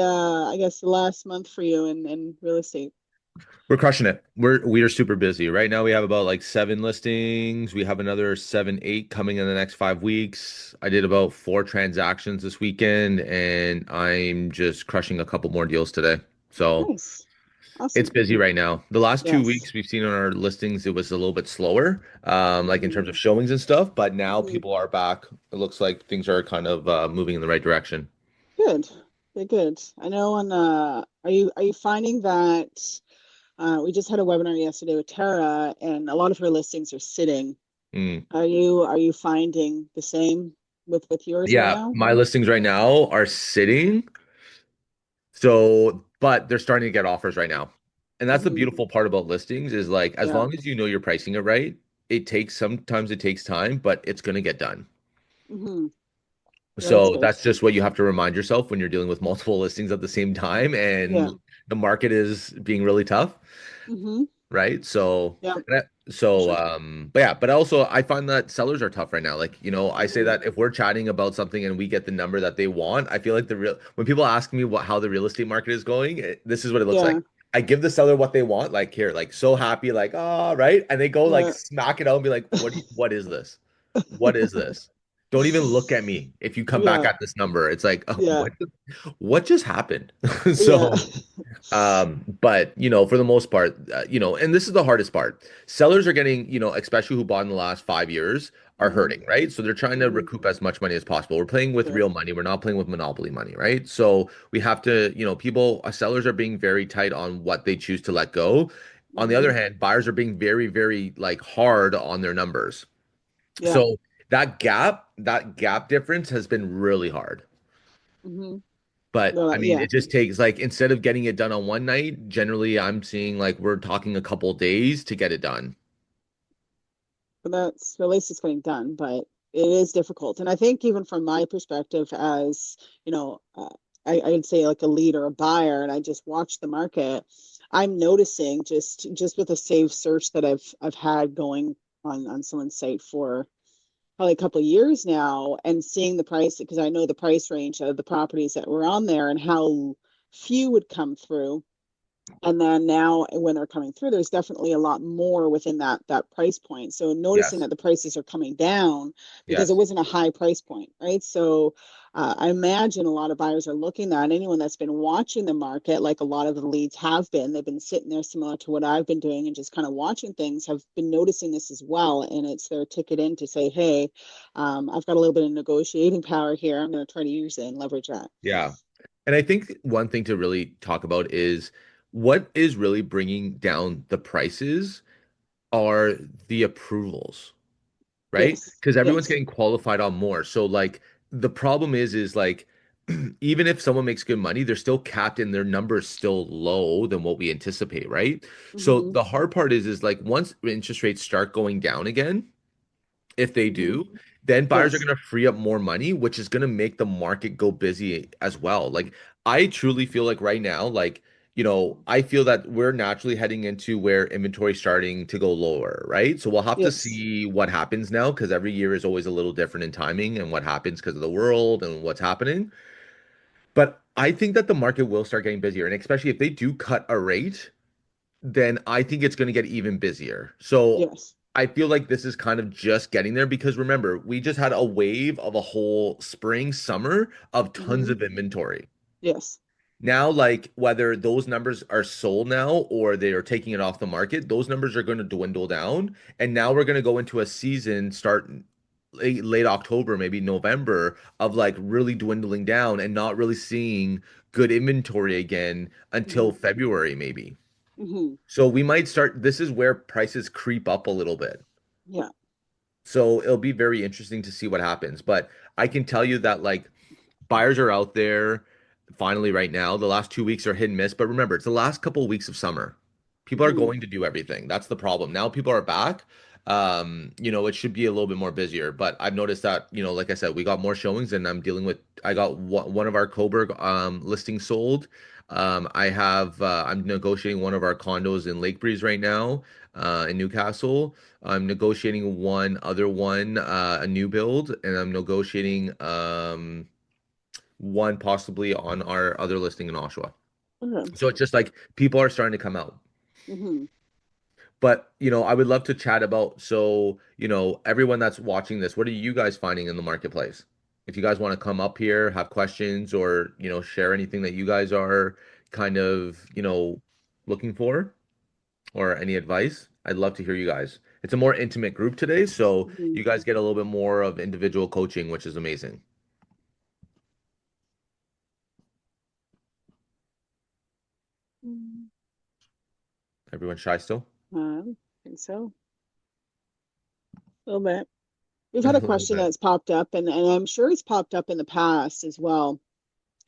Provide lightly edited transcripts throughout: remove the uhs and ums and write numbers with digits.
I guess the last month for you in real estate? We're crushing it. We are super busy. Right now we have about like 7 listings. We have another 7, 8 coming in the next 5 weeks. I did about 4 transactions this weekend, and I'm just crushing a couple more deals today. So Nice. it's Awesome. busy right now. The last two Yes. weeks we've seen on our listings, it was a little bit slower, like in terms Mm-hmm. of showings and stuff, but now Mm-hmm. people are back. It looks like things are kind of moving in the right direction. Good. Good, good. I know on are you finding that we just had a webinar yesterday with Tara and a lot of her listings are sitting. Mm. Are you finding the same with yours right Yeah, now? my listings right now are sitting. So, but they're starting to get offers right now. And that's the Mm-hmm. beautiful part about listings is like as Yeah. long as you know you're pricing it right, sometimes it takes time, but it's going to get done. Mm-hmm. That's So good. that's just what you have to remind yourself when you're dealing with multiple listings at the same time Yeah. and the market is being really tough, Mm-hmm. right? So Yeah, for so sure. but yeah, but also I find that sellers are tough right now. Like, I say Mm-hmm. that if we're chatting about something and we get the number that they want, I feel like the real when people ask me how the real estate market is going, this is what it looks like. Yeah. I give the seller what they want, like here, like so happy, like, oh, right. And they go like Yeah. smack it out and be like, what is this? What is this? Don't even look at me if you come back Yeah. at this number. It's like, oh, Yeah. what just happened? Yeah. So but for the most part, and this is the hardest part. Sellers are getting, especially who bought in the last 5 years, are Mm-hmm. hurting, right? So they're trying to Mm-hmm. recoup as much money as possible. We're playing with Sure. real money. We're not playing with monopoly money, right? So we have to, sellers are being very tight on what they choose to let go. On the Mm-hmm. other hand, buyers are being very, very like hard on their numbers. Yeah. So that gap difference has been really hard. Mm-hmm. But No, I mean, yeah. it just takes like instead of getting it done on one night, generally I'm seeing like we're talking a couple days to get it done. But that's at least it's getting done, but it is difficult. And I think even from my perspective as, you know, I'd say like a lead or a buyer, and I just watch the market, I'm noticing just with a saved search that I've had going on someone's site for probably a couple of years now and seeing the price because I know the price range of the properties that were on there and how few would come through. And then now when they're coming through, there's definitely a lot more within that price point. So noticing Yes. that the prices are coming down because it Yes. wasn't a high price point, right? So I imagine a lot of buyers are looking at anyone that's been watching the market, like a lot of the leads have been. They've been sitting there similar to what I've been doing and just kind of watching things, have been noticing this as well. And it's their ticket in to say, hey, I've got a little bit of negotiating power here. I'm going to try to use it and leverage that. Yeah. And I think one thing to really talk about is what is really bringing down the prices are the approvals, right? Yes, Because everyone's yes. getting qualified on more. So like the problem is like even if someone makes good money, they're still capped and their numbers still low than what we anticipate, right? So Mm-hmm, the hard part is like once interest rates start going down again, if they mm-hmm. do, then buyers are Yes. going to free up more money, which is going to make the market go busy as well. Like, I truly feel like right now, like, I feel that we're naturally heading into where inventory is starting to go lower, right? So we'll have to Yes. see what happens now because every year is always a little different in timing and what happens because of the world and what's happening. But I think that the market will start getting busier. And especially if they do cut a rate, then I think it's going to get even busier. So Yes. I feel like this is kind of just getting there because remember, we just had a wave of a whole spring, summer of tons Hmm. of inventory. Yes. Now, like whether those numbers are sold now or they are taking it off the market, those numbers are going to dwindle down. And now we're going to go into a season start late October, maybe November, of like really dwindling down and not really seeing good inventory again until Hmm. February, maybe. Hmm. So we might start, this is where prices creep up a little bit. Yeah. So it'll be very interesting to see what happens. But I can tell you that like buyers are out there finally right now. The last 2 weeks are hit and miss. But remember, it's the last couple of weeks of summer. People are Hmm. going to do everything. That's the problem. Now people are back. It should be a little bit more busier. But I've noticed that, like I said, we got more showings and I got one of our Coburg listings sold. I'm negotiating one of our condos in Lake Breeze right now, in Newcastle. I'm negotiating one other one, a new build, and I'm negotiating one possibly on our other listing in Oshawa. Okay. So it's just like people are starting to come out. Hmm. But, I would love to chat about, so, everyone that's watching this, what are you guys finding in the marketplace? If you guys want to come up here, have questions, or, share anything that you guys are kind of, looking for, or any advice, I'd love to hear you guys. It's a more intimate group today, so Hmm. you guys get a little bit more of individual coaching, which is amazing. Everyone shy still? I think so. A little bit. We've A had a little question bit. that's popped up, and I'm sure it's popped up in the past as well,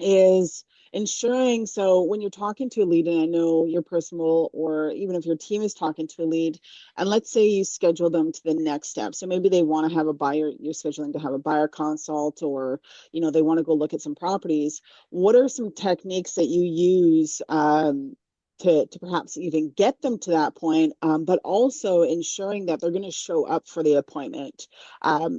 is ensuring. So when you're talking to a lead, and I know your personal, or even if your team is talking to a lead, and let's say you schedule them to the next step. So maybe they want to have a buyer, you're scheduling to have a buyer consult, or they want to go look at some properties. What are some techniques that you use to perhaps even get them to that point, but also ensuring that they're going to show up for the appointment?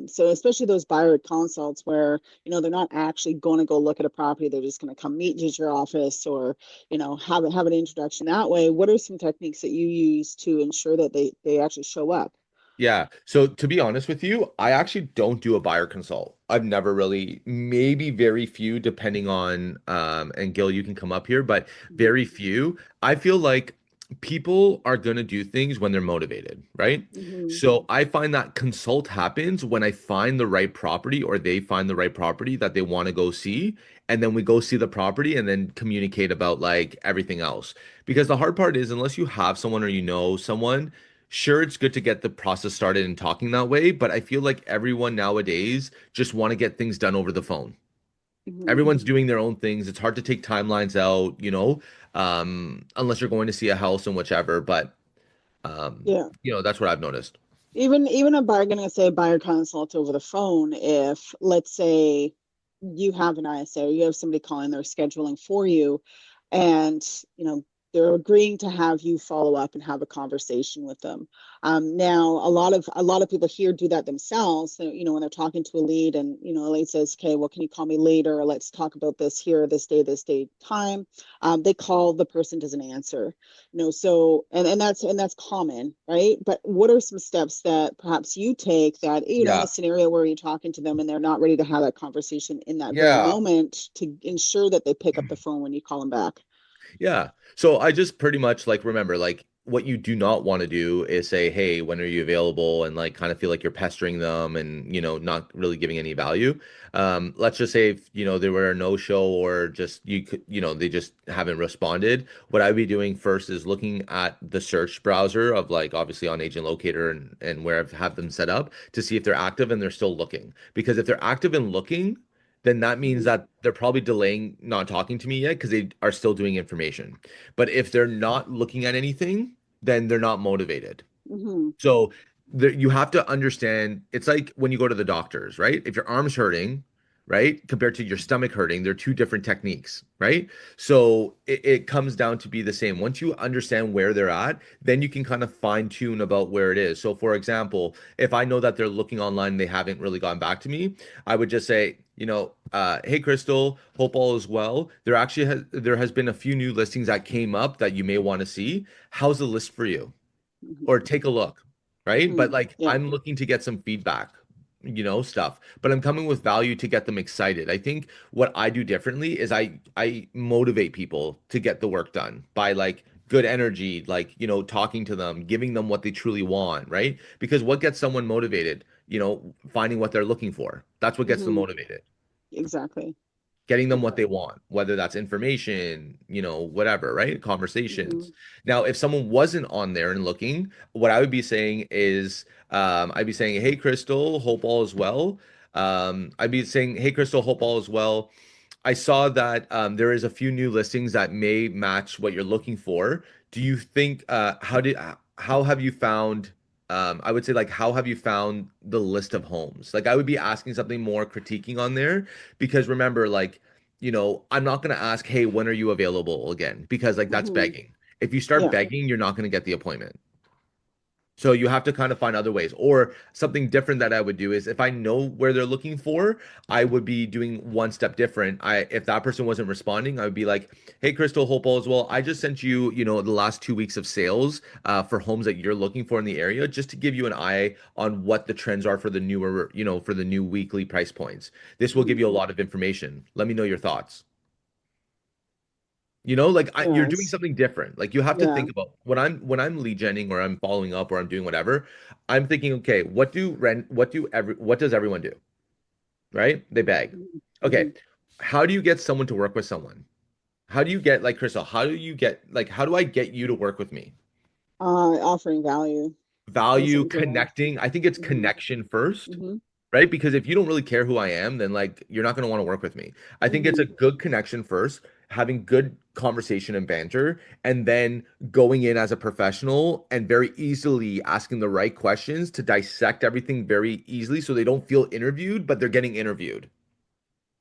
So especially those buyer consults where they're not actually going to go look at a property, they're just going to come meet you at your office, or have an introduction that way. What are some techniques that you use to ensure that they actually show up? Yeah. So to be honest with you, I actually don't do a buyer consult. I've never really, maybe very few, depending on, and Gil, you can come up here, but Mhm. very few. I feel like people are going to do things when they're motivated, right? Mhm. So I find that consult happens when I find the right property, or they find the right property that they want to go see. And then we go see the property and then communicate about like everything else. Because the hard part is, unless you have someone or you know someone, sure, it's good to get the process started and talking that way, but I feel like everyone nowadays just want to get things done over the phone. Mhm. Everyone's doing their own things. It's hard to take timelines out, unless you're going to see a house and whichever. But Yeah. that's what I've noticed. Even a buyer, gonna say buyer consult over the phone, if let's say you have an ISA, or you have somebody calling, they're scheduling for you, and you know they're agreeing to have you follow up and have a conversation with them. Now a lot of people here do that themselves. So, when they're talking to a lead, and a lead says, okay, well, can you call me later, or let's talk about this here, this day time. They call, the person doesn't answer. So, and that's common, right? But what are some steps that perhaps you take, that in a Yeah. scenario where you're talking to them and they're not ready to have that conversation in that very Yeah. moment, to ensure that they pick up the phone when you call them back? Yeah. So I just pretty much like remember, like, what you do not want to do is say, "Hey, when are you available?" and like kind of feel like you're pestering them and, not really giving any value. Let's just say if, there were a no show, or just you could, they just haven't responded. What I'd be doing first is looking at the search browser of, like, obviously on Agent Locator, and where I've have them set up, to see if they're active and they're still looking. Because if they're active and looking, then that means Mm-hmm. that they're probably delaying not talking to me yet because they are still doing information. But if they're not looking at anything, then they're not motivated. Mm-hmm. So you have to understand, it's like when you go to the doctors, right? If your arm's hurting, right, compared to your stomach hurting, they're two different techniques, right? So it comes down to be the same. Once you understand where they're at, then you can kind of fine tune about where it is. So, for example, if I know that they're looking online, they haven't really gone back to me, I would just say, hey, Crystal, hope all is well. There has been a few new listings that came up that you may want to see. How's the list for you? Mm-hmm. Or take a look, right? Mm-hmm. But like Yeah. I'm looking to get some feedback, stuff, but I'm coming with value to get them excited. I think what I do differently is I motivate people to get the work done by like good energy, like, talking to them, giving them what they truly want, right? Because what gets someone motivated? Finding what they're looking for. That's what gets them Mm-hmm. motivated, Exactly. getting them what they Exactly. want, whether that's information, whatever, right? Mm-hmm. Conversations. Now, if someone wasn't on there and looking, what I would be saying is, I'd be saying, "Hey, Crystal, hope all is well." I'd be saying, "Hey, Crystal, hope all is well. I saw that there is a few new listings that may match what you're looking for. Do you think how have you found I would say, like, how have you found the list of homes?" Like, I would be asking something more critiquing on there, because remember, like, I'm not going to ask, "Hey, when are you available again?" because like that's Mm-hmm. begging. If you start Yeah. begging, you're not going to get the appointment. So you have to kind of find other ways. Or something different that I would do is if I know where they're looking for, I would be doing one step different. If that person wasn't responding, I would be like, "Hey, Crystal, hope all is well. I just sent you, the last 2 weeks of sales for homes that you're looking for in the area, just to give you an eye on what the trends are for the newer, for the new weekly price points. This will give Mhm. you a lot of information. Let me know your thoughts." You're doing Yes. something different. Like you have to Yeah. think about when I'm lead genning or I'm following up or I'm doing whatever, I'm thinking, okay, what does everyone do? Right? They beg. Okay. Mhm. How do you get someone to work with someone? How do you get like Crystal, how do I get you to work with me? Offering value. That's what Value, I'm doing. connecting. I think it's Hmm. connection first, Hmm. right? Because if you don't really care who I am, then like you're not going to want to work with me. I think it's Hmm. a good connection first, having good conversation and banter, and then going in as a professional and very easily asking the right questions to dissect everything very easily so they don't feel interviewed, but they're getting interviewed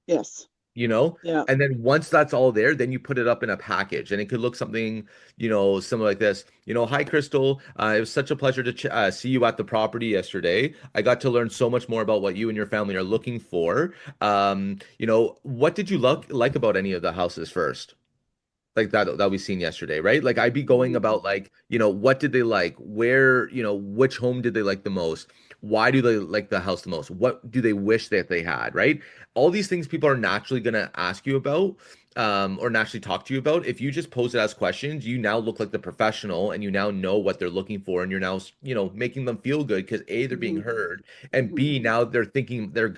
Yes. you know? Yeah. And then once that's all there, then you put it up in a package and it could look something, similar like this. Hi, Crystal. It was such a pleasure to see you at the property yesterday. I got to learn so much more about what you and your family are looking for. What did you like about any of the houses first? Like that we seen yesterday, right? Like I'd be going Hmm. about like, what did they like? Where, which home did they like the most? Why do they like the house the most? What do they wish that they had, right? All these things people are naturally gonna ask you about, or naturally talk to you about. If you just pose it as questions, you now look like the professional and you now know what they're looking for, and you're now, making them feel good because A, they're being Hmm. heard, and Hmm. B, now they're thinking their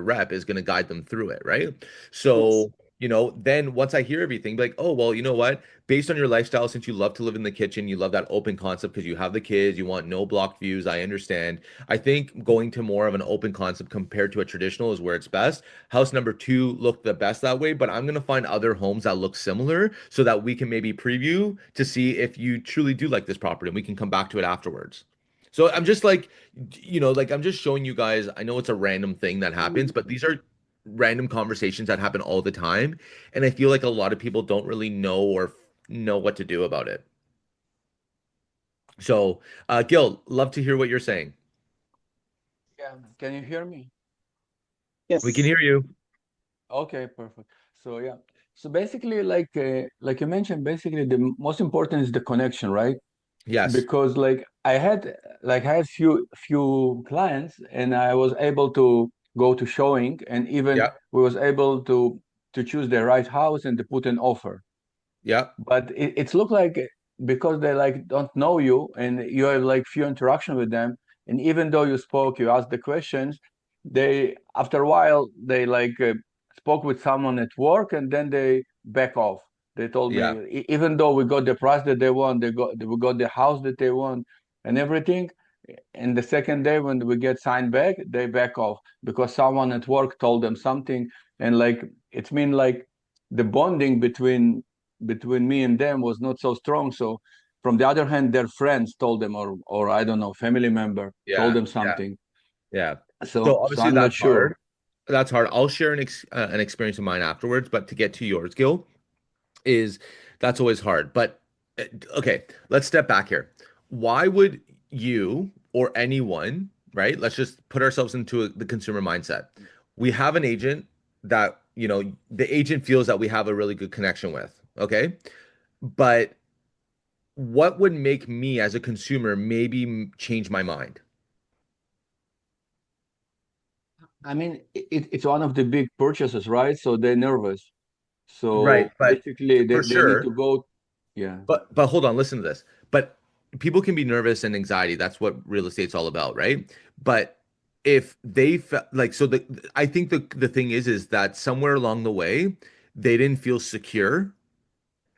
rep is gonna guide them through it, right? Yes. So then once I hear everything, be like, oh, well, you know what? Based on your lifestyle, since you love to live in the kitchen, you love that open concept because you have the kids, you want no blocked views. I understand. I think going to more of an open concept compared to a traditional is where it's best. House number two looked the best that way, but I'm going to find other homes that look similar so that we can maybe preview to see if you truly do like this property and we can come back to it afterwards. So I'm just like, I'm just showing you guys. I know it's a random thing that happens, Mhm. but these are random conversations that happen all the time. And I feel like a lot of people don't really know or know what to do about it. So, Gil, love to hear what you're saying. Yeah, can you hear me? We can Yes. hear you. Okay, perfect. So yeah, so basically, like you mentioned, basically the most important is the connection, right? Yes. Because I had few clients, and I was able to go to showing, and even Yeah. we was able to choose the right house and to put an offer. Yeah. But it's look like because they like don't know you and you have like few interaction with them, and even though you spoke, you asked the questions, they after a while they spoke with someone at work and then they back off. They told me, Yeah. Even though we got the price that they want, we got the house that they want and everything, and the second day when we get signed back, they back off because someone at work told them something, and like it's mean like the bonding between me and them was not so strong. So from the other hand, their friends told them, or I don't know, family member told Yeah. them Yeah. something. Yeah. So So obviously I'm not that's sure. hard. That's hard. I'll share an experience of mine afterwards, but to get to yours, Gil, is that's always hard. But uh, okay, let's step back here. Why would you or anyone, right? Let's just put ourselves into the consumer mindset. We have an agent that, the agent feels that we have a really good connection with, okay? But what would make me as a consumer maybe change my mind? I mean, it's one of the big purchases, right? So they're nervous. Right, So but basically, for they need sure. to go. Yeah. But hold on, listen to this. But people can be nervous and anxiety. That's what real estate's all about, right? But if they like, so I think the thing is that somewhere along the way, they didn't feel secure.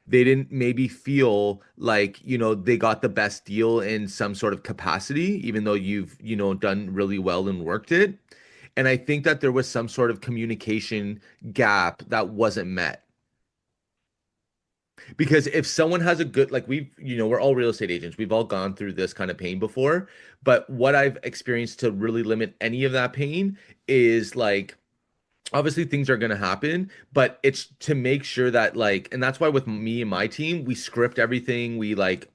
They didn't maybe feel like, they got the best deal in some sort of capacity, even though you've, done really well and worked it. And I think that there was some sort of communication gap that wasn't met. Because if someone has a good, like we're all real estate agents, we've all gone through this kind of pain before. But what I've experienced to really limit any of that pain is like obviously things are going to happen, but it's to make sure that like, and that's why with me and my team, we script everything. We like,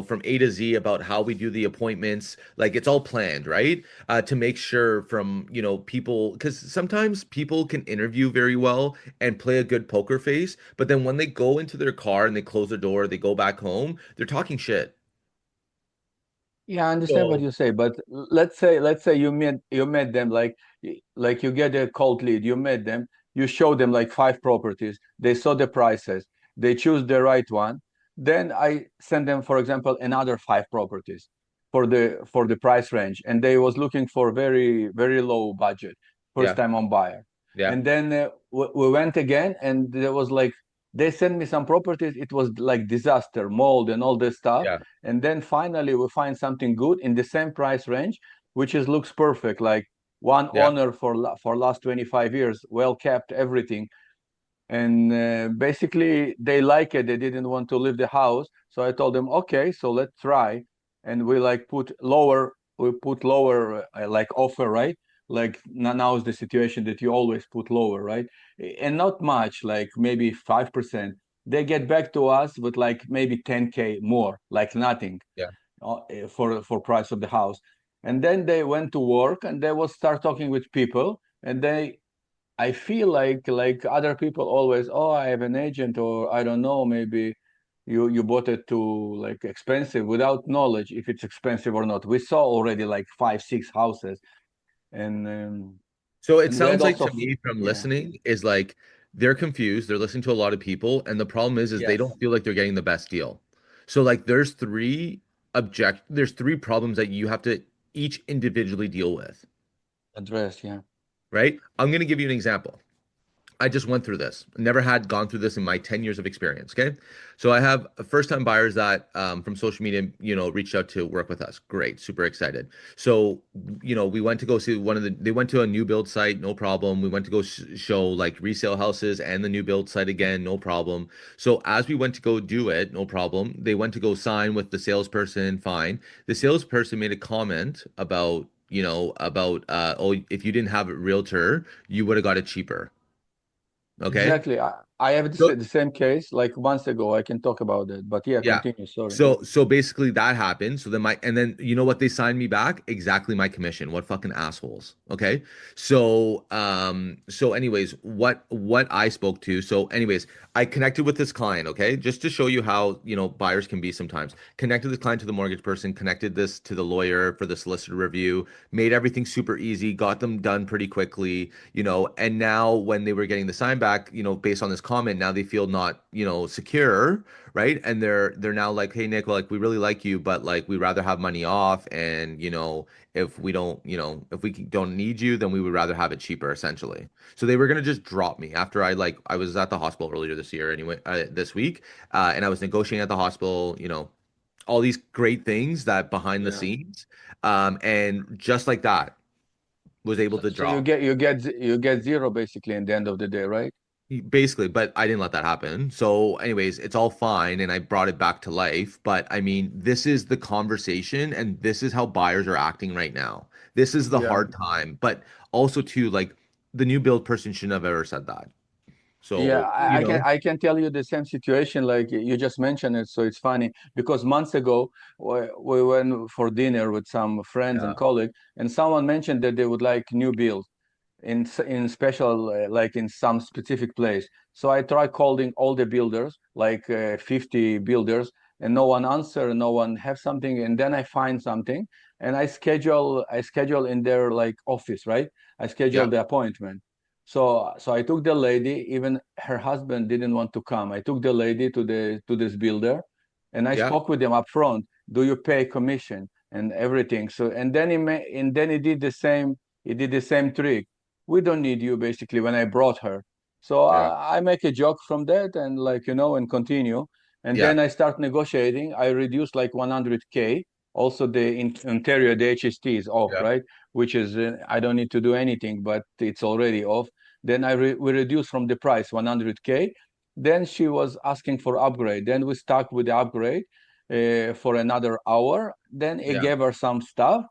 from A to Z about how we do the appointments. Like it's all planned, right? To make sure from, people, because sometimes people can interview very well and play a good poker face, but then when they go into their car and they close the door, they go back home, they're talking shit. Yeah, I understand what So you say, but let's say you met them like you get a cold lead, you met them, you show them like five properties, they saw the prices, they choose the right one, then I send them, for example, another five properties for the price range, and they was looking for very very low budget, first yeah, time on buyer, yeah, and then we went again, and there was like they sent me some properties, it was like disaster, mold and all this stuff, yeah, and then finally we find something good in the same price range, which is looks perfect, like one yeah. owner for last 25 years, well kept, everything. And basically they like it, they didn't want to leave the house, so I told them, okay, so let's try. And we put lower like offer, right? Like now is the situation that you always put lower, right? And not much, like maybe 5%. They get back to us with like maybe 10K more, like nothing, Yeah. for price of the house. And then they went to work and they will start talking with people, and I feel like other people always, oh, I have an agent, or I don't know, maybe you bought it too like expensive, without knowledge if it's expensive or not. We saw already like five, six houses, and So it and we had sounds like also to me from yeah, listening is like they're confused, they're listening to a lot of people, and the problem is they yes, don't feel like they're getting the best deal. So like there's three problems that you have to each individually deal with, address, yeah, right? I'm gonna give you an example. I just went through this. Never had gone through this in my 10 years of experience. Okay. So I have first-time buyers that from social media, reached out to work with us. Great. Super excited. So, we went to go see they went to a new build site, no problem. We went to go show like resale houses and the new build site again, no problem. So as we went to go do it, no problem. They went to go sign with the salesperson, fine. The salesperson made a comment about, oh, if you didn't have a realtor, you would have got it cheaper. Okay. exactly. I have So the same case like months ago. I can talk about it, but yeah, yeah. continue. Sorry. So basically that happened. So then and then you know what they signed me back? Exactly my commission. What fucking assholes. Okay. So anyways, what I spoke to. So anyways, I connected with this client, okay? Just to show you how, buyers can be sometimes. Connected this client to the mortgage person, connected this to the lawyer for the solicitor review, made everything super easy, got them done pretty quickly, and now when they were getting the sign back, based on this comment, now they feel not, secure, right? And they're now like, hey Nick, well, like we really like you, but like we rather have money off, and if we don't, if we don't need you, then we would rather have it cheaper, essentially. So they were gonna just drop me after I was at the hospital earlier this year, anyway, this week, and I was negotiating at the hospital, all these great things that behind the Yeah. scenes, and just like that was able to So you drop. get zero basically in the end of the day, right? Basically, but I didn't let that happen. So, anyways, it's all fine and I brought it back to life. But I mean, this is the conversation and this is how buyers are acting right now. This is the Yeah. hard time. But also, too, like the new build person shouldn't have ever said that. Yeah, So, I can tell you the same situation like you just mentioned it. So it's funny because months ago we went for dinner with some friends yeah, and colleagues, and someone mentioned that they would like new build in special like in some specific place. So I try calling all the builders, like 50 builders, and no one answer, no one have something. And then I find something, and I schedule in their like office, right? I schedule yeah, the appointment. So I took the lady, even her husband didn't want to come. I took the lady to this builder, and I yeah, spoke with them up front. Do you pay commission and everything? So and then he did the same. He did the same trick. We don't need you basically when I brought her. So yeah, I make a joke from that, and like and continue. And yeah, then I start negotiating. I reduce like 100K. Also the interior, the HST is off, yeah, right? Which is I don't need to do anything, but it's already off. Then we reduce from the price 100K. Then she was asking for upgrade. Then we stuck with the upgrade for another hour. Then I yeah, gave her some stuff.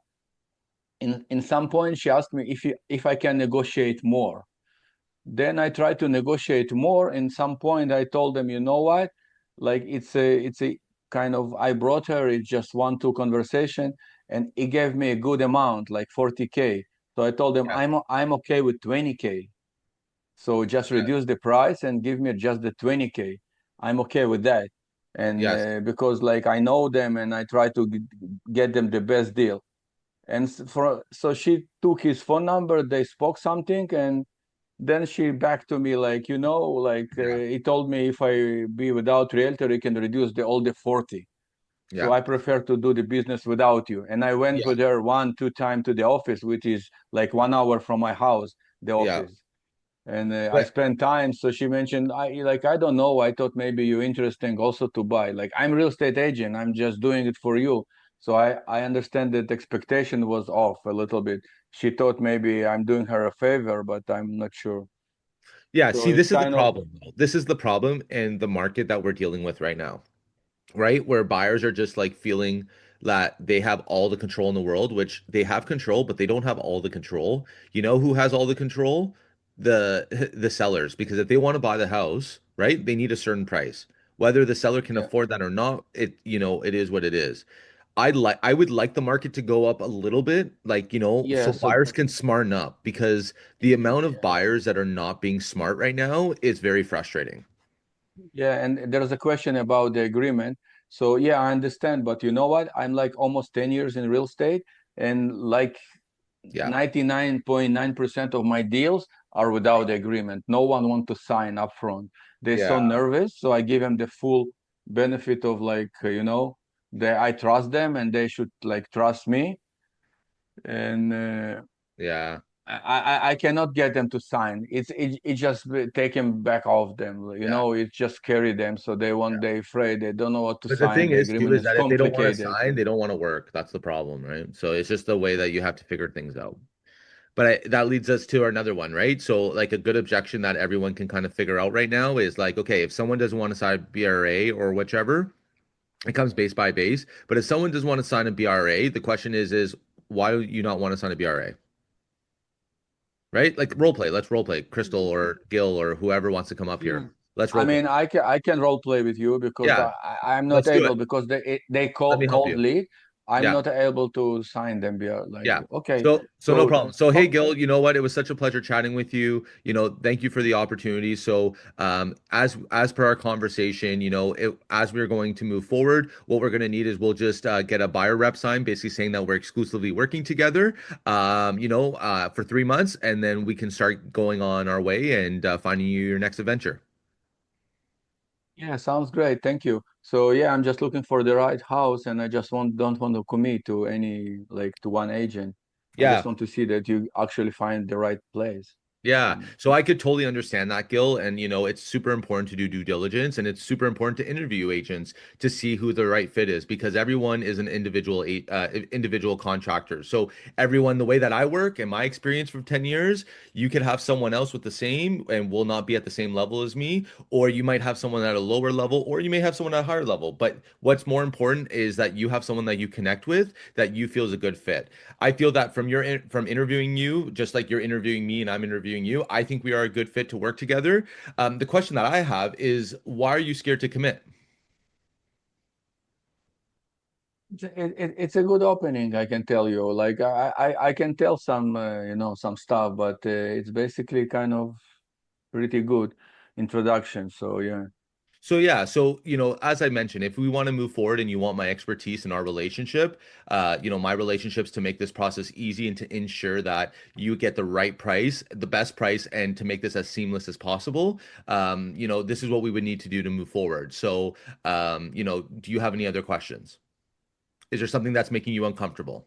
In some point, she asked me if I can negotiate more. Then I tried to negotiate more. In some point, I told them, you know what? Like it's a kind of I brought her. It's just one two conversation, and he gave me a good amount, like 40K. So I told them Yeah. I'm okay with 20K. So just Yeah. reduce the price and give me just the 20K. I'm okay with that. And Yes. because like I know them and I try to get them the best deal. And so she took his phone number, they spoke something, and then she back to me like, like Yeah. he told me if I be without realtor, he can reduce the all the 40. So Yeah. I prefer to do the business without you. And I went Yeah. with her one, two time to the office, which is like 1 hour from my house, the Yeah. office. And I But spent time. So she mentioned, I don't know. I thought maybe you're interesting also to buy. Like I'm real estate agent. I'm just doing it for you. So I understand that expectation was off a little bit. She thought maybe I'm doing her a favor, but I'm not sure. yeah, So see, it's this is the kind of, problem, though. This is the problem in the market that we're dealing with right now, right? Where buyers are just like feeling that they have all the control in the world, which they have control, but they don't have all the control. You know who has all the control? The sellers, because if they want to buy the house, right, they need a certain price. Whether the seller can yeah, afford that or not, it is what it is. I would like the market to go up a little bit, like, yeah. so So buyers can smarten up because the amount of buyers that are not being smart right now is very frustrating. yeah, and there's a question about the agreement. So yeah, I understand, but you know what? I'm like almost 10 years in real estate, and like Yeah. 99.9% of my deals are without agreement. No one want to sign up front. They're so Yeah. nervous, so I give them the full benefit of like, I trust them and they should like trust me. And Yeah. I cannot get them to sign. It just take them back off them. Yeah. It just carry them. So they afraid. They don't know what to But the sign. thing The is, too, agreement is is that if they don't want to complicated. sign, they don't want to work. That's the problem, right? So it's just the way that you have to figure things out. But that leads us to another one, right? So, like, a good objection that everyone can kind of figure out right now is like, okay, if someone doesn't want to sign BRA or whichever, it comes base by base. But if someone doesn't want to sign a BRA, the question is why do you not want to sign a BRA? Right? Like role play. Let's role play. Crystal or Gil or whoever wants to come up Yeah. here. Let's I role play. mean, I can role play with you because Yeah, I'm not let's do able it. because they Let me help called you. lead. I'm Yeah. not able to sign them. Like, Yeah. okay, So no so problem. So hey oh, Gil, you know what? It was such a pleasure chatting with you. Thank you for the opportunity. So as per our conversation, as we're going to move forward, what we're going to need is we'll just get a buyer rep sign, basically saying that we're exclusively working together, for 3 months, and then we can start going on our way and finding you your next adventure. yeah, sounds great. Thank you. So yeah, I'm just looking for the right house, and I just don't want to commit to any like to one agent. I just Yeah. want to see that you actually find the right place. Yeah, And so I could totally understand that, Gil. And it's super important to do due diligence, and it's super important to interview agents to see who the right fit is because everyone is an individual contractor. So everyone, the way that I work and my experience for 10 years, you could have someone else with the same and will not be at the same level as me, or you might have someone at a lower level, or you may have someone at a higher level. But what's more important is that you have someone that you connect with that you feel is a good fit. I feel that from interviewing you, just like you're interviewing me and I'm interviewing you, I think we are a good fit to work together. The question that I have is, why are you scared to commit? it's a good opening, I can tell you. Like I can tell some some stuff, but it's basically kind of pretty good introduction. So yeah. So yeah, so as I mentioned, if we want to move forward and you want my expertise in our relationship, my relationships to make this process easy and to ensure that you get the right price, the best price, and to make this as seamless as possible, this is what we would need to do to move forward. So, do you have any other questions? Is there something that's making you uncomfortable?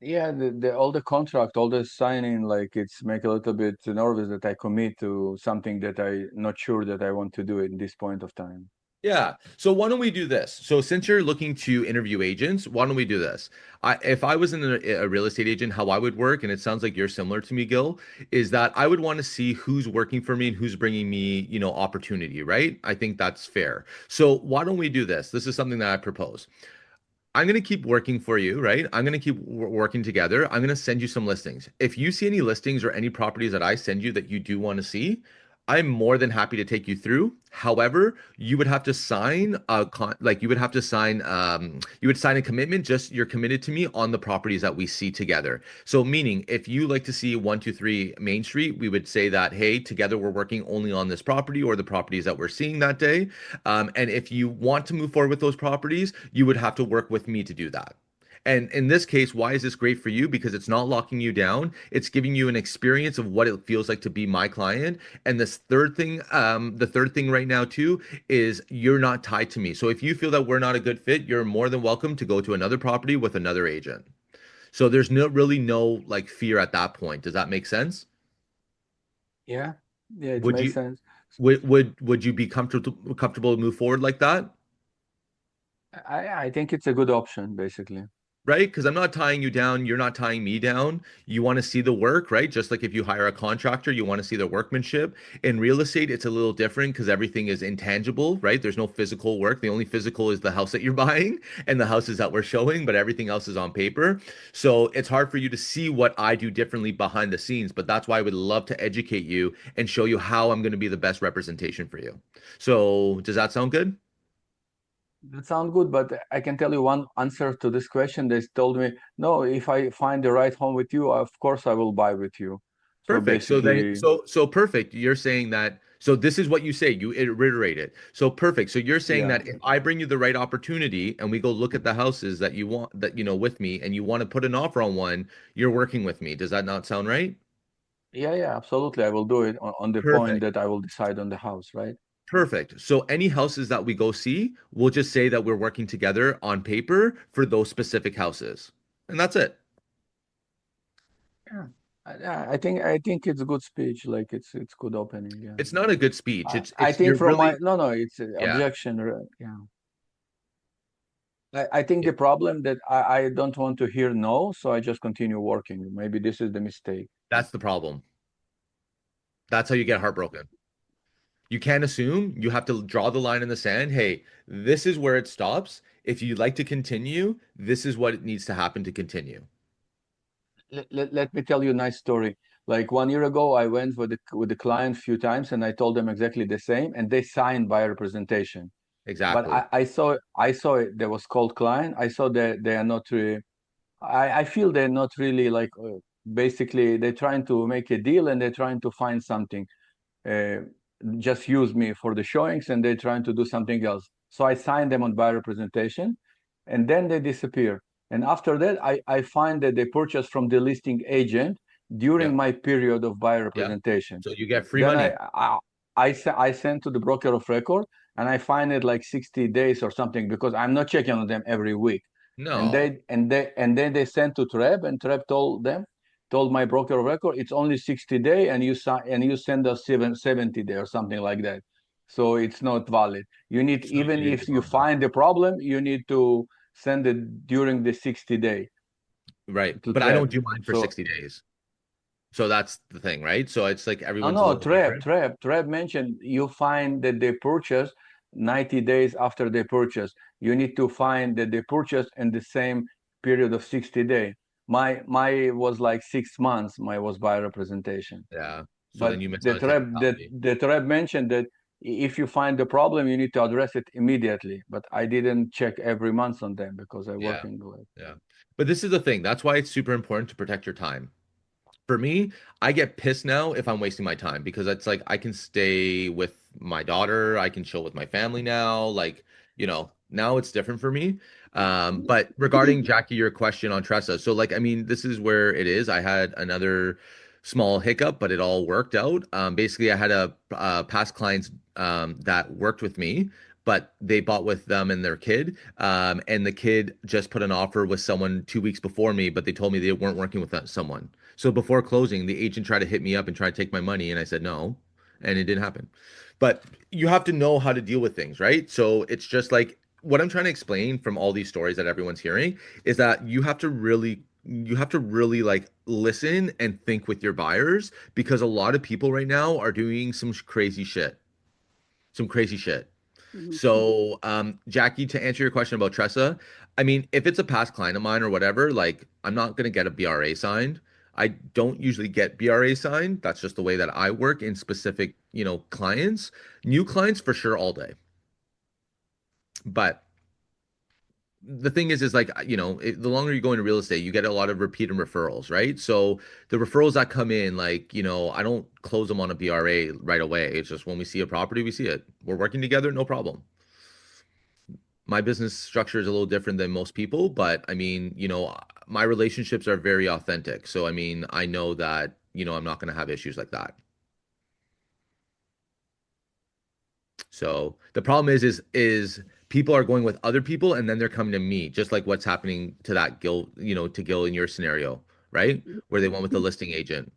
Yeah, the all the contract, all the signing, like it's make a little bit nervous that I commit to something that I not sure that I want to do at this point of time. Yeah. So why don't we do this? So since you're looking to interview agents, why don't we do this? If I was a real estate agent, how I would work, and it sounds like you're similar to me, Gil, is that I would want to see who's working for me and who's bringing me, opportunity, right? I think that's fair. So why don't we do this? This is something that I propose. I'm going to keep working for you, right? I'm going to keep working together. I'm going to send you some listings. If you see any listings or any properties that I send you that you do want to see, I'm more than happy to take you through. However, you would have to sign you would have to sign you would sign a commitment, just you're committed to me on the properties that we see together. So meaning if you like to see 123 Main Street, we would say that, hey, together we're working only on this property or the properties that we're seeing that day. And if you want to move forward with those properties, you would have to work with me to do that. And in this case, why is this great for you? Because it's not locking you down. It's giving you an experience of what it feels like to be my client. And this the third thing right now too, is you're not tied to me. So if you feel that we're not a good fit, you're more than welcome to go to another property with another agent. So there's no like fear at that point. Does that make sense? Yeah, yeah, it Would makes you sense. would you be comfortable to move forward like that? I think it's a good option, basically. Right? Because I'm not tying you down, you're not tying me down. You want to see the work, right? Just like if you hire a contractor, you want to see the workmanship. In real estate, it's a little different because everything is intangible, right? There's no physical work. The only physical is the house that you're buying and the houses that we're showing, but everything else is on paper. So it's hard for you to see what I do differently behind the scenes, but that's why I would love to educate you and show you how I'm going to be the best representation for you. So does that sound good? That sounds good, but I can tell you one answer to this question. They told me, no, if I find the right home with you, of course I will buy with you. So Perfect. So then, basically, so perfect. You're saying that. So this is what you say. You reiterate it. So perfect. So you're saying yeah, that if I bring you the right opportunity and we go look at the houses that you want, that you know, with me, and you want to put an offer on one, you're working with me. Does that not sound right? yeah, yeah, absolutely. I will do it on the point Perfect. that I will decide on the house, right? Perfect. So any houses that we go see, we'll just say that we're working together on paper for those specific houses, and that's it. Yeah. I think it's a good speech. Like it's good opening. Yeah. It's not a good speech. I It's think you're from my really no, no, it's yeah. objection. Yeah. I think the It, problem that I don't want to hear no, so I just continue working. Maybe this is the mistake. that's the problem. That's how you get heartbroken. You can't assume. You have to draw the line in the sand. Hey, this is where it stops. If you'd like to continue, this is what needs to happen to continue. Let me tell you a nice story. Like 1 year ago, I went with the client a few times, and I told them exactly the same, and they signed by representation. But Exactly. I saw it. There was called client. I saw that they are not really. I feel they're not really like. Basically, they're trying to make a deal, and they're trying to find something. Uh, just use me for the showings, and they're trying to do something else. So I signed them on by representation, and then they disappear. And after that, I find that they purchase from the listing agent Yeah. during my period of buyer Yeah. representation. So you get free Then money. I send to the broker of record, and I find it like 60 days or something because I'm not checking on them every week. And No. then they sent to Treb, and Treb told my broker of record it's only 60 day, and you send us 70 day or something like that. So it's not valid. You need, So you even need to if go you on that. find the problem, you need to send it during the 60 day Right. to But I don't Treb. do mine for So 60 days. So that's the thing, right? So it's like no, everyone's a no, little different. Treb mentioned you find that they purchase 90 days after they purchase. You need to find that they purchase in the same period of 60 days. My was like 6 months, my was by representation. Yeah. So then But you miss out on technicality. the Treb mentioned that if you find the problem, you need to address it immediately. But I didn't check every month on them because I Yeah. working with. Yeah. But this is the thing. That's why it's super important to protect your time. For me, I get pissed now if I'm wasting my time because it's like I can stay with my daughter, I can chill with my family now. Like, now it's different for me. But regarding Jackie, your question on Tressa, so like, I mean, this is where it is. I had another small hiccup, but it all worked out. Basically, I had a past clients that worked with me, but they bought with them and their kid. And the kid just put an offer with someone 2 weeks before me, but they told me they weren't working with that someone. So before closing, the agent tried to hit me up and try to take my money, and I said no, and it didn't happen. But you have to know how to deal with things, right? So it's just like what I'm trying to explain from all these stories that everyone's hearing is that you have to really like listen and think with your buyers because a lot of people right now are doing some crazy shit. Some crazy shit. Mhm. So, Jackie, to answer your question about Tressa, I mean, if it's a past client of mine or whatever, like I'm not gonna get a BRA signed. I don't usually get BRA signed. That's just the way that I work in specific, clients. New clients for sure all day. But the thing is like, the longer you go into real estate, you get a lot of repeat and referrals, right? So the referrals that come in, like, I don't close them on a BRA right away. It's just when we see a property, we see it. We're working together, no problem. My business structure is a little different than most people, but I mean, my relationships are very authentic. So I mean, I know that, I'm not going to have issues like that. So the problem is people are going with other people and then they're coming to me, just like what's happening to that Gil, to Gil in your scenario, right? Where they went with the listing agent.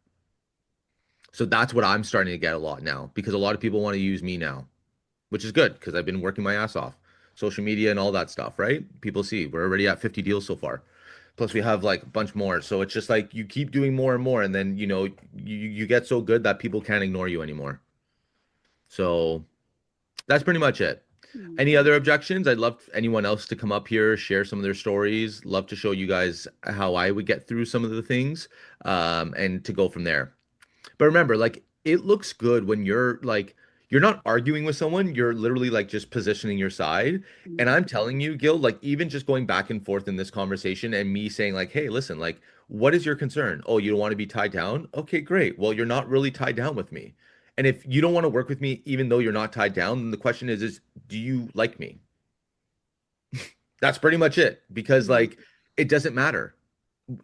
So that's what I'm starting to get a lot now because a lot of people want to use me now, which is good because I've been working my ass off. Social media and all that stuff, right? People see we're already at 50 deals so far. Plus we have like a bunch more. So it's just like you keep doing more and more and then, you get so good that people can't ignore you anymore. So that's pretty much it. Mhm. Any other objections? I'd love anyone else to come up here, share some of their stories. Love to show you guys how I would get through some of the things, and to go from there. But remember, like it looks good when you're not arguing with someone, you're literally like just positioning your side. And Mhm. I'm telling you, Gil, like even just going back and forth in this conversation and me saying like, "Hey, listen, like what is your concern? Oh, you don't want to be tied down? Okay, great. Well, you're not really tied down with me. And if you don't want to work with me even though you're not tied down, then the question is do you like me?" That's pretty much it because Mhm. like it doesn't matter.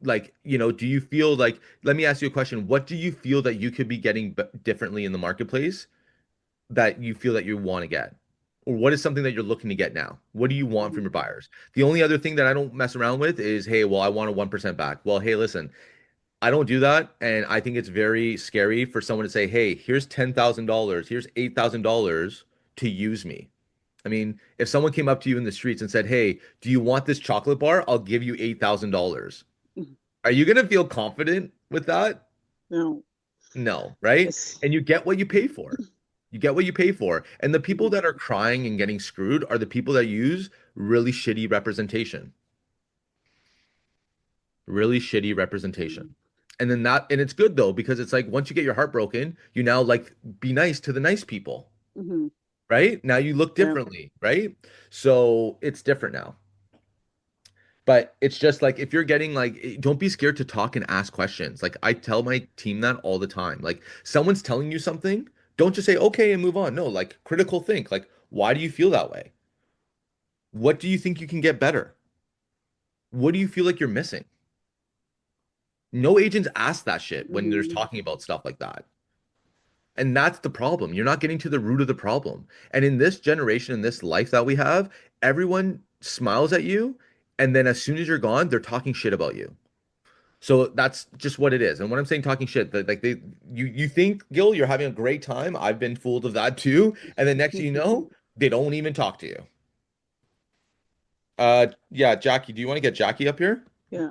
Like, do you feel like, let me ask you a question. What do you feel that you could be getting differently in the marketplace that you feel that you want to get? Or what is something that you're looking to get now? What do you want from Mhm. your buyers? The only other thing that I don't mess around with is, hey, well, I want a 1% back. Well, hey, listen, I don't do that. And I think it's very scary for someone to say, hey, here's $10,000, here's $8,000 to use me. I mean, if someone came up to you in the streets and said, hey, do you want this chocolate bar? I'll give you $8,000. Mhm. Are you going to feel confident with that? No, No, right? it's And you get what you pay for. You get what you pay for. And the people mhm. that are crying and getting screwed are the people that use really shitty representation. Really shitty representation. Mhm. And it's good though, because it's like once you get your heart broken, you now like be nice to the nice people, Mhm. right? Now you look Yeah. differently, right? So it's different now. But it's just like if you're getting like, don't be scared to talk and ask questions. Like I tell my team that all the time. Like someone's telling you something, don't just say okay and move on. No, like critical think. Like, why do you feel that way? What do you think you can get better? What do you feel like you're missing? No agents ask that shit when there's Mhm. talking about stuff like that. And that's the problem. You're not getting to the root of the problem. And in this generation, in this life that we have, everyone smiles at you. And then as soon as you're gone, they're talking shit about you. So that's just what it is. And when I'm saying talking shit, that like you think, Gil, you're having a great time. I've been fooled of that too. And then next thing you know, they don't even talk to you. Yeah, Jackie, do you want to get Jackie up here? Yeah.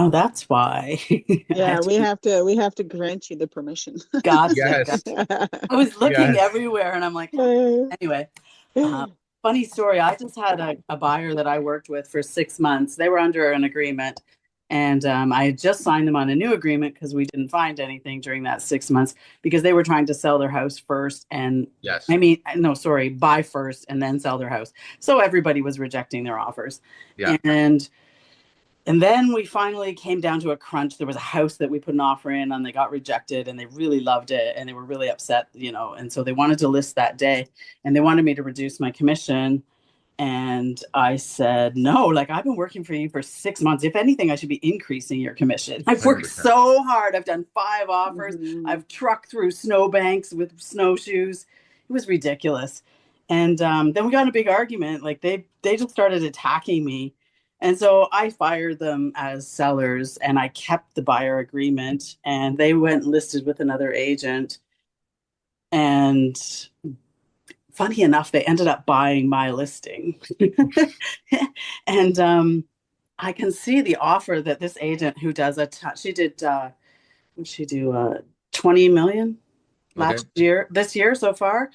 Oh, that's why. I Yeah, had to be, we have to grant you the permission. gotcha, Yes. gotcha. I was looking Yes. everywhere and I'm like, anyway, funny story. I just had a buyer that I worked with for 6 months. They were under an agreement and I had just signed them on a new agreement because we didn't find anything during that 6 months because they were trying to sell their house first. And Yes. I mean, no, sorry, buy first and then sell their house. So everybody was rejecting their offers. Yeah. And then we finally came down to a crunch. There was a house that we put an offer in and they got rejected and they really loved it and they were really upset, and so they wanted to list that day and they wanted me to reduce my commission. And I said, no, like I've been working for you for 6 months. If anything, I should be increasing your commission. I've worked 100%. so hard. I've done 5 offers. Mhm. I've trucked through snowbanks with snowshoes. It was ridiculous. And then we got in a big argument. Like they just started attacking me. And so I fired them as sellers and I kept the buyer agreement and they went and listed with another agent. And funny enough, they ended up buying my listing. And I can see the offer that this agent who does she did, what she do? 20 million Okay. this year so far.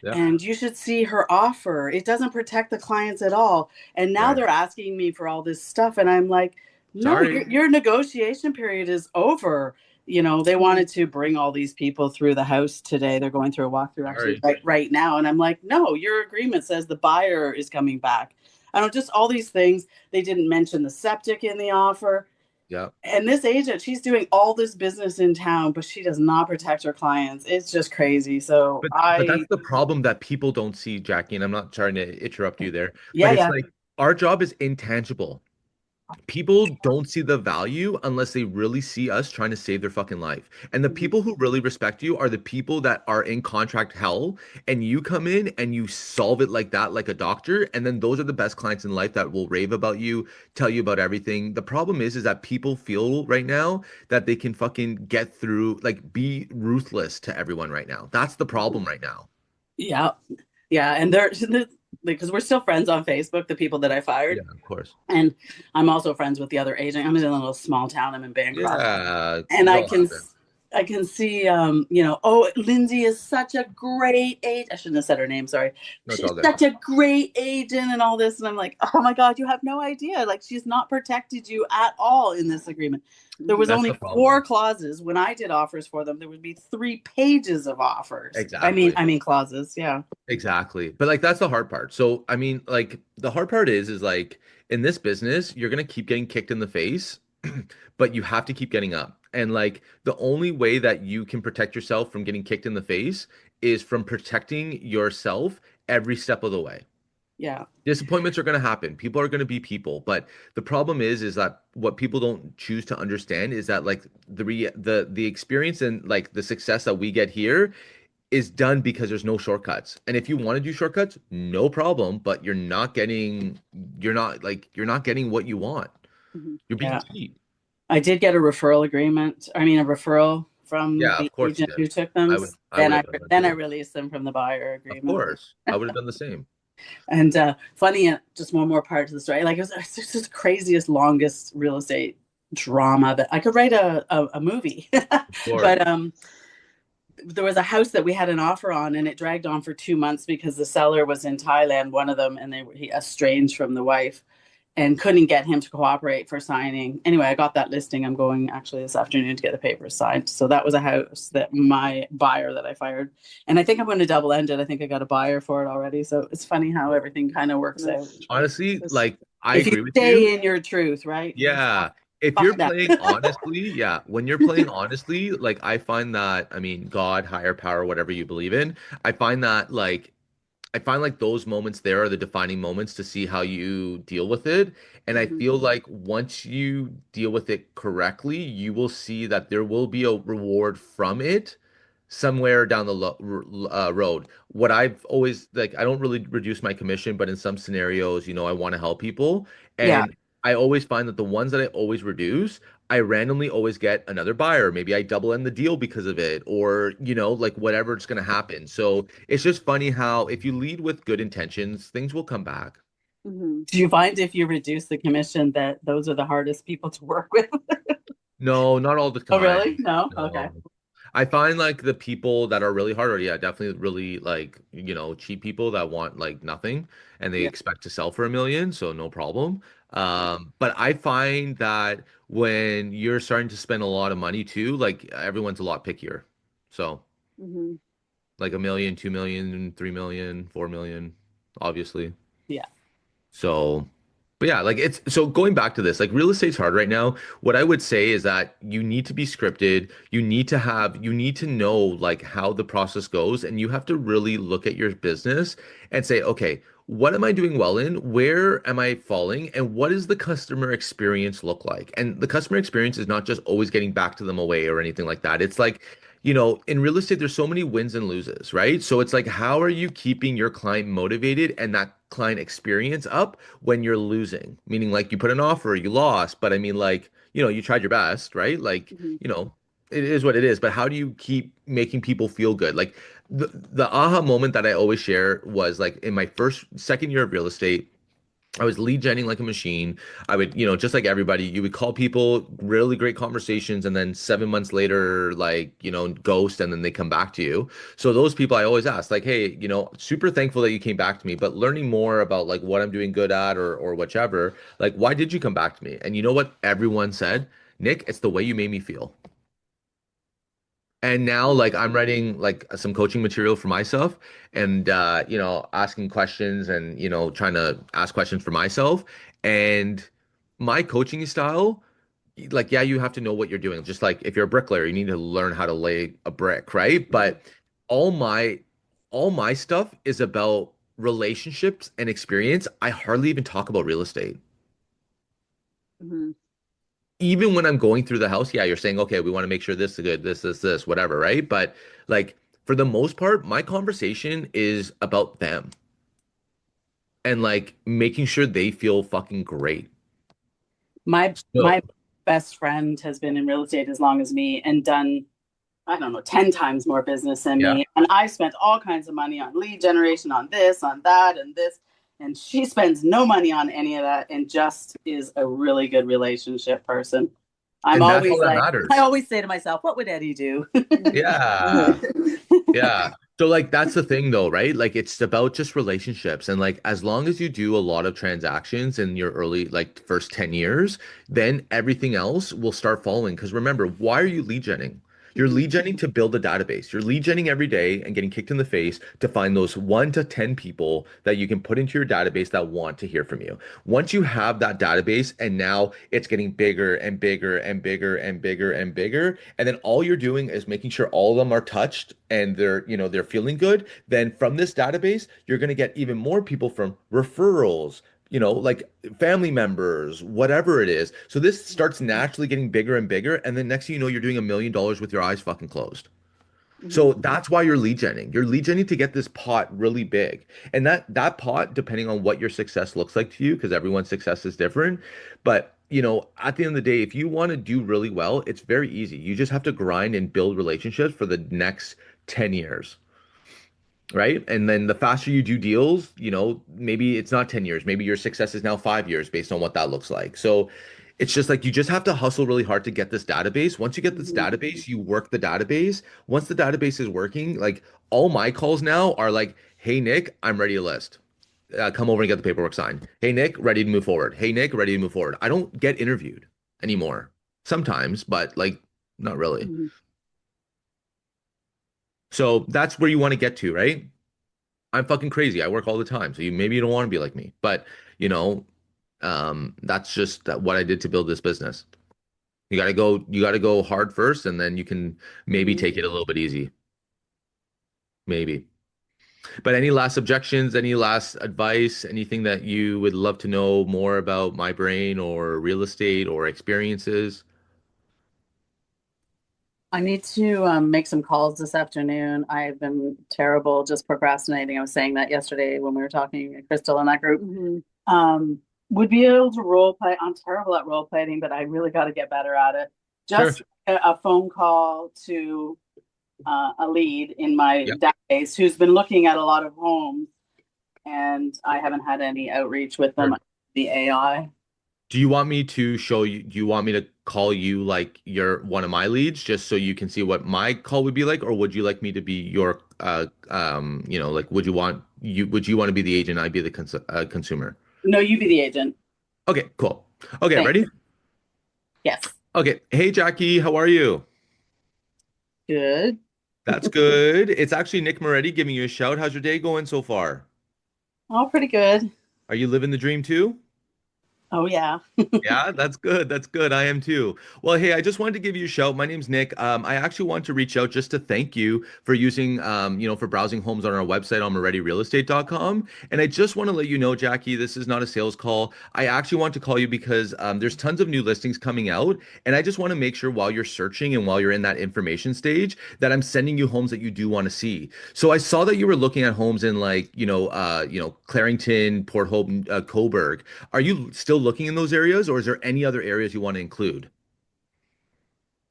Yeah. And you should see her offer. It doesn't protect the clients at all. And now Right. they're asking me for all this stuff. And I'm like, no, Sorry. your negotiation period is over. You know, they wanted to bring all these people through the house today. They're going through a walkthrough actually Sorry. right now. And I'm like, no, your agreement says the buyer is coming back. I don't just all these things. They didn't mention the septic in the offer. Yeah. And this agent, she's doing all this business in town, but she does not protect her clients. It's just crazy. So But that's the problem that people don't see, Jackie, and I'm not trying to interrupt you there, but it's yeah. like our job is intangible. People don't see the value unless they really see us trying to save their fucking life. And the people who really respect you are the people that are in contract hell and you come in and you solve it like that, like a doctor. And then those are the best clients in life that will rave about you, tell you about everything. The problem is that people feel right now that they can fucking get through, like be ruthless to everyone right now. That's the problem right now. Yeah. Yeah. And they're because we're still friends on Facebook, the people that I fired. Yeah, of course. And I'm also friends with the other agent. I'm in a little small town. I'm in Bancroft. Yeah, And it'll happen. I can see you know, oh, Lindsay is such a great agent. I shouldn't have said her name, sorry. No, it's She's all good. such a great agent and all this. And I'm like, oh my God, you have no idea. Like she's not protected you at all in this agreement. There was That's only the problem. 4 clauses. When I did offers for them, there would be 3 pages of offers. Exactly. I mean clauses, yeah. Exactly. But like that's the hard part. So I mean, like the hard part is like in this business, you're gonna keep getting kicked in the face, but you have to keep getting up. And like the only way that you can protect yourself from getting kicked in the face is from protecting yourself every step of the way. Yeah. Disappointments are going to happen. People are going to be people, but the problem is that what people don't choose to understand is that like the experience and like the success that we get here is done because there's no shortcuts. And if you want to do shortcuts, no problem, but you're not getting what you want. You're being Yeah. cheap. I did get a referral agreement. I mean, a referral from Yeah, the of course you agent did. who took them. I would have done that Then I too. released them from the buyer Of agreement. course. I would have done the same. And funny, just one more part to the story. Like it's just the craziest, longest real estate drama that I could write a movie. Of course. But there was a house that we had an offer on, and it dragged on for 2 months because the seller was in Thailand, one of them, and he estranged from the wife and couldn't get him to cooperate for signing. Anyway, I got that listing. I'm going actually this afternoon to get the papers signed. So that was a house that my buyer that I fired. And I think I'm going to double end it. I think I got a buyer for it already. So it's funny how everything kind of works out. Honestly, like I If agree you with stay you. in your truth, right? Yeah. If Fuck you're that. playing honestly, yeah, when you're playing honestly, like I find that, I mean, God, higher power, whatever you believe in, I find that I find like those moments there are the defining moments to see how you deal with it. And I feel like once you deal with it correctly, you will see that there will be a reward from it somewhere down the road. What I've always like, I don't really reduce my commission, but in some scenarios, you know, I want to help people. Yeah. And I always find that the ones that I always reduce, I randomly always get another buyer. Maybe I double end the deal because of it, or, you know, like whatever it's going to happen. So it's just funny how if you lead with good intentions, things will come back. Do you find if you reduce the commission that those are the hardest people to work with? No, not all the Oh, time. really? No? Okay. No. I find like the people that are really hard, or yeah, definitely really like, you know, cheap people that want like nothing and they Yeah. expect to sell for 1 million, so no problem. But I find that when you're starting to spend a lot of money too, like everyone's a lot pickier. So like 1 million, 2 million, 3 million, 4 million, obviously. Yeah. So, but yeah, like it's so going back to this, like real estate's hard right now. What I would say is that you need to be scripted. You need to know like how the process goes, and you have to really look at your business and say, okay, what am I doing well in? Where am I falling? And what does the customer experience look like? And the customer experience is not just always getting back to them away or anything like that. It's like, you know, in real estate, there's so many wins and loses, right? So it's like, how are you keeping your client motivated and that client experience up when you're losing? Meaning, like, you put an offer, you lost, but I mean, like, you know, you tried your best, right? Like, you know, it is what it is. But how do you keep making people feel good? Like, the aha moment that I always share was like in my second year of real estate. I was lead genning like a machine. I would, just like everybody, you would call people, really great conversations, and then 7 months later, like, ghost, and then they come back to you. So those people I always ask, like, hey, super thankful that you came back to me, but learning more about like what I'm doing good at or whichever, like, why did you come back to me? And you know what everyone said? Nick, it's the way you made me feel. And now, like, I'm writing like some coaching material for myself and, asking questions and, trying to ask questions for myself. And my coaching style, like, yeah, you have to know what you're doing. Just like if you're a bricklayer, you need to learn how to lay a brick, right? But all my, all my stuff is about relationships and experience. I hardly even talk about real estate. Mm-hmm. Even when I'm going through the house, yeah, you're saying, okay, we want to make sure this is good, this, whatever, right? But like for the most part, my conversation is about them and like making sure they feel fucking great. My So, best friend has been in real estate as long as me and done, I don't know, 10 times more business than yeah. me. And I spent all kinds of money on lead generation, on this, on that, and this. And she spends no money on any of that and just is a really good relationship person. I'm And that's all always that like, I matters. always say to myself, what would Eddie do? Yeah. Yeah. So like that's the thing though, right? Like it's about just relationships and like as long as you do a lot of transactions in your early like first 10 years, then everything else will start following. Because remember, why are you lead genning? You're lead genning to build a database. You're lead genning every day and getting kicked in the face to find those 1 to 10 people that you can put into your database that want to hear from you. Once you have that database and now it's getting bigger and bigger and bigger and bigger and bigger, and then all you're doing is making sure all of them are touched and they're feeling good, then from this database, you're going to get even more people from referrals, like family members, whatever it is. So this starts naturally getting bigger and bigger, and then next thing you know, you're doing $1 million with your eyes fucking closed. Mm-hmm. So that's why you're lead genning. You're lead genning to get this pot really big. And that pot, depending on what your success looks like to you, because everyone's success is different. But at the end of the day, if you want to do really well, it's very easy. You just have to grind and build relationships for the next 10 years. Right. And then the faster you do deals, maybe it's not 10 years. Maybe your success is now 5 years based on what that looks like. So it's just like you just have to hustle really hard to get this database. Once you get this Mm-hmm. database, you work the database. Once the database is working, like all my calls now are like, hey, Nick, I'm ready to list. Come over and get the paperwork signed. Hey, Nick, ready to move forward. Hey, Nick, ready to move forward. I don't get interviewed anymore. Sometimes, but like not really. Mm-hmm. So that's where you want to get to, right? I'm fucking crazy. I work all the time. So maybe you don't want to be like me, but you know, that's just what I did to build this business. You got to go hard first and then you can maybe Mm-hmm. take it a little bit easy. Maybe. But any last objections, any last advice, anything that you would love to know more about my brain or real estate or experiences? I need to make some calls this afternoon. I've been terrible just procrastinating. I was saying that yesterday when we were talking, Crystal, in that group. Mm-hmm. Um, would be able to role play. I'm terrible at role playing, but I really got to get better at it. Sure. Just a phone call to a lead in my Yep. database who's been looking at a lot of homes, and I haven't had any outreach with them. Sure. The AI. Do you want me to show you, do you want me to call you like you're one of my leads just so you can see what my call would be like, or would you like me to be your like would you want to be the agent, I'd be the consumer? No, you be the agent. Okay, cool. Okay, Thanks. ready? Yes. Okay. Hey Jackie, how are you? Good. That's good. It's actually Nick Moretti giving you a shout. How's your day going so far? All pretty good. Are you living the dream too? Oh yeah. Yeah, that's good. That's good. I am too. Well, hey, I just wanted to give you a shout. My name's Nick. I actually want to reach out just to thank you for using, for browsing homes on our website on MorettiRealEstate.com. And I just want to let you know, Jackie, this is not a sales call. I actually want to call you because there's tons of new listings coming out, and I just want to make sure while you're searching and while you're in that information stage that I'm sending you homes that you do want to see. So I saw that you were looking at homes in like, Clarington, Port Hope, Coburg. Are you still looking in those areas, or is there any other areas you want to include?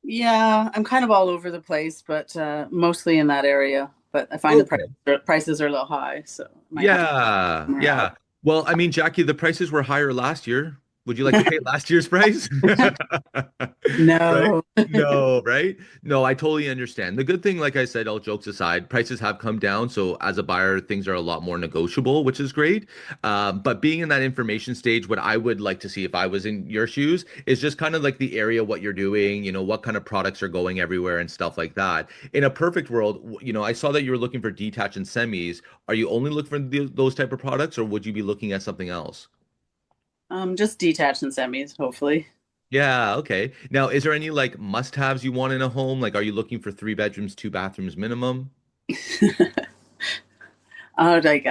Yeah, I'm kind of all over the place, but mostly in that area. But I find the Okay. prices are a little high, so I might have to Yeah, somewhere else. yeah. Well, I mean, Jackie, the prices were higher last year. Would you like to pay last year's price? Right? No. No, right? No, I totally understand. The good thing, like I said, all jokes aside, prices have come down. So as a buyer, things are a lot more negotiable, which is great. But being in that information stage, what I would like to see if I was in your shoes is just kind of like the area, what you're doing, what kind of products are going everywhere and stuff like that. In a perfect world, I saw that you were looking for detached and semis. Are you only looking for those type of products, or would you be looking at something else? Just detached and semis, hopefully. Yeah, okay. Now, is there any like must-haves you want in a home? Like, are you looking for 3 bedrooms, 2 bathrooms minimum Like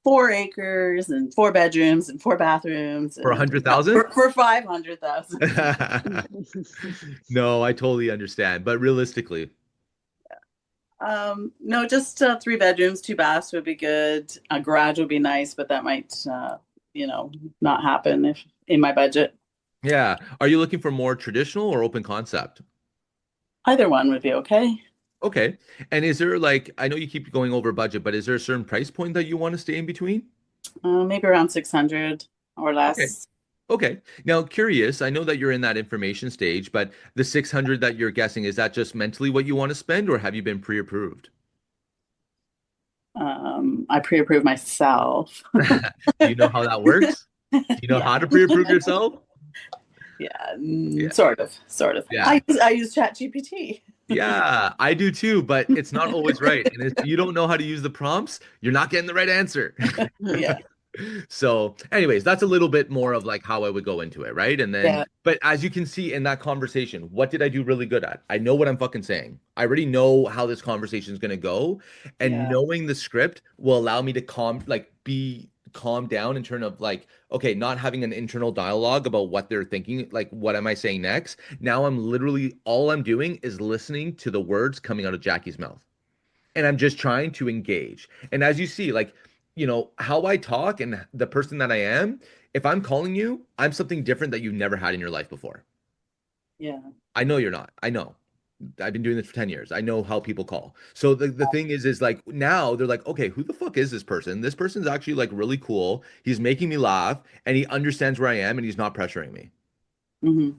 4 acres and 4 bedrooms and 4 bathrooms for a and hundred thousand? for 500,000. No, I totally understand. But realistically, No, just 3 bedrooms, 2 baths would be good. A garage would be nice, but that might, not happen if in my budget. yeah. Are you looking for more traditional or open concept? Either one would be okay. Okay. And is there like, I know you keep going over budget, but is there a certain price point that you want to stay in between? Maybe around 600 or Okay. less. Okay. Now, curious, I know that you're in that information stage, but the 600 that you're guessing, is that just mentally what you want to spend, or have you been pre-approved? I pre-approve myself. Do you know how that works? Do you know Yeah, how to pre-approve yourself? yeah, Yeah. sort of. Yeah. I use ChatGPT. Yeah, I do too, but it's not always right. And if you don't know how to use the prompts, you're not getting the right answer. Yeah, So, anyways, that's a little bit more of like how I would go into it, right? And then, yeah, but as you can see in that conversation, what did I do really good at? I know what I'm fucking saying. I already know how this conversation is going to go, and yeah, knowing the script will allow me to be calm down in terms of like, okay, not having an internal dialogue about what they're thinking, like, what am I saying next? Now I'm literally, all I'm doing is listening to the words coming out of Jackie's mouth, and I'm just trying to engage. And as you see, like, how I talk and the person that I am, if I'm calling you, I'm something different that you've never had in your life before. yeah, I know you're not. I know. I've been doing this for 10 years. I know how people call. So the thing is like now they're like, okay, who the fuck is this person? This person's actually like really cool. He's making me laugh and he understands where I am and he's not pressuring me. hmm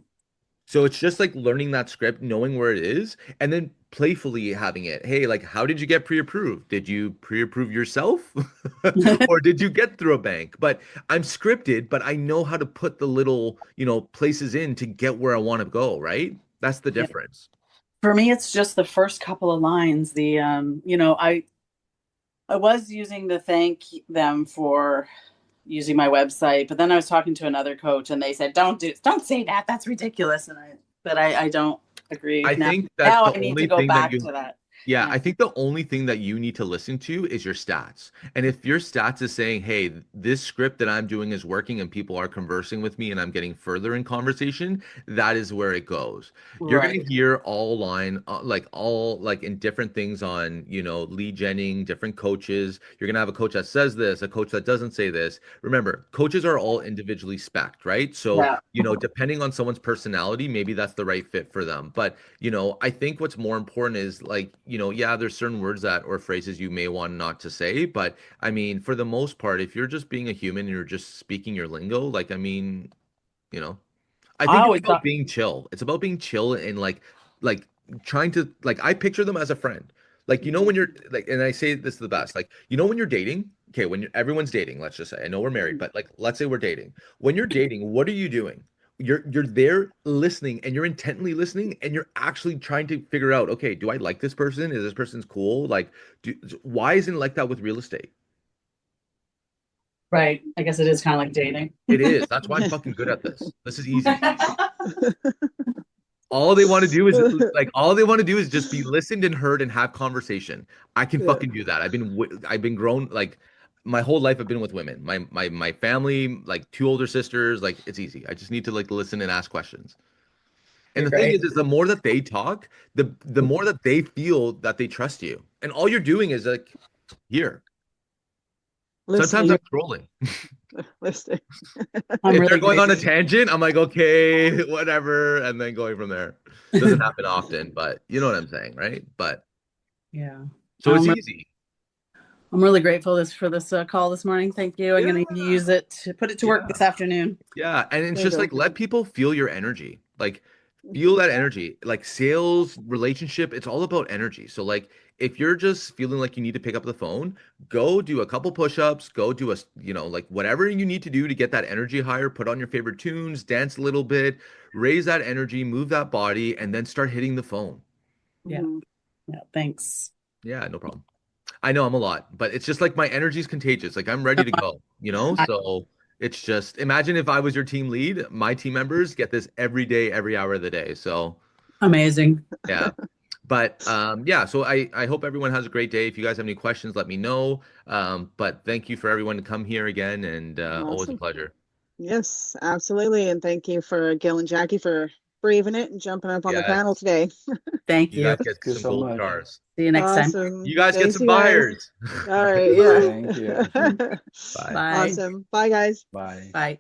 So it's just like learning that script, knowing where it is, and then playfully having it. Hey, like, how did you get pre-approved? Did you pre-approve yourself? Or did you get through a bank? But I'm scripted, but I know how to put the little, places in to get where I want to go, right? That's the Yeah. difference. For me, it's just the first couple of lines. I was using to thank them for using my website, but then I was talking to another coach, and they said, "Don't say that. That's ridiculous." But I don't agree I now. think that Now the I need to only go thing that back you to that. Yeah, Yeah. I think the only thing that you need to listen to is your stats. And if your stats is saying, hey, this script that I'm doing is working and people are conversing with me and I'm getting further in conversation, that is where it goes. You're going to Right. hear all line, like all like in different things on, lead genning, different coaches. You're going to have a coach that says this, a coach that doesn't say this. Remember, coaches are all individually spec'd, right? So, Yeah. depending on someone's personality, maybe that's the right fit for them. But I think what's more important is like, yeah, there's certain words that or phrases you may want not to say, but I mean, for the most part, if you're just being a human and you're just speaking your lingo, like, I mean, you know, I I think it's always about thought. being chill. It's about being chill and like trying to like I picture them as a friend. Like when you're like, and I say this to the best, like when you're dating, okay, when everyone's dating, let's just say, I know we're married, but like let's say we're dating. When you're dating, what are you doing? You're there listening and you're intently listening and you're actually trying to figure out, okay, do I like this person? Is this person's cool? Like, why isn't it like that with real estate? Right. I guess it is kind of like dating. It is. That's why I'm fucking good at this. This is easy. All they want to do is just be listened and heard and have conversation. I can Yeah. fucking do that. I've been grown like my whole life I've been with women. My family, like 2 older sisters, like it's easy. I just need to like listen and ask questions. And You're the thing great. is the more that they talk, the more that they feel that they trust you. And all you're doing is like here. Sometimes Listening, I'm trolling. listening. I'm If they're really going great. on a tangent, I'm like, okay, whatever, and then going from there. Doesn't happen often, but you know what I'm saying, right? But Yeah. so it's Um, easy. I'm really grateful for this call this morning. Thank you. I'm going to use it to put it to work this afternoon. Yeah, and it's There you just go. like let people feel your energy. Like feel that energy. Like sales, relationship, it's all about energy. So like if you're just feeling like you need to pick up the phone, go do a couple push-ups, go do a, like whatever you need to do to get that energy higher, put on your favorite tunes, dance a little bit, raise that energy, move that body, and then start hitting the phone. Yeah. Mhm. Yeah. Thanks. Yeah, no problem. I know I'm a lot, but it's just like my energy is contagious. Like I'm ready to go, So it's just imagine if I was your team lead, my team members get this every day, every hour of the day. So Amazing. yeah. But yeah, so I hope everyone has a great day. If you guys have any questions, let me know. But thank you for everyone to come here again, and always a Awesome. pleasure. Yes, absolutely. And thank you for Gil and Jackie for braving it and jumping up on the Yeah, panel today. Thank you you. guys get Thank you some so gold much. stars. See you next time. Awesome. You guys get Thanks, some you guys. buyers. All right. Yeah. Thank you. Bye. Bye. Awesome. Bye, guys. Bye. Bye.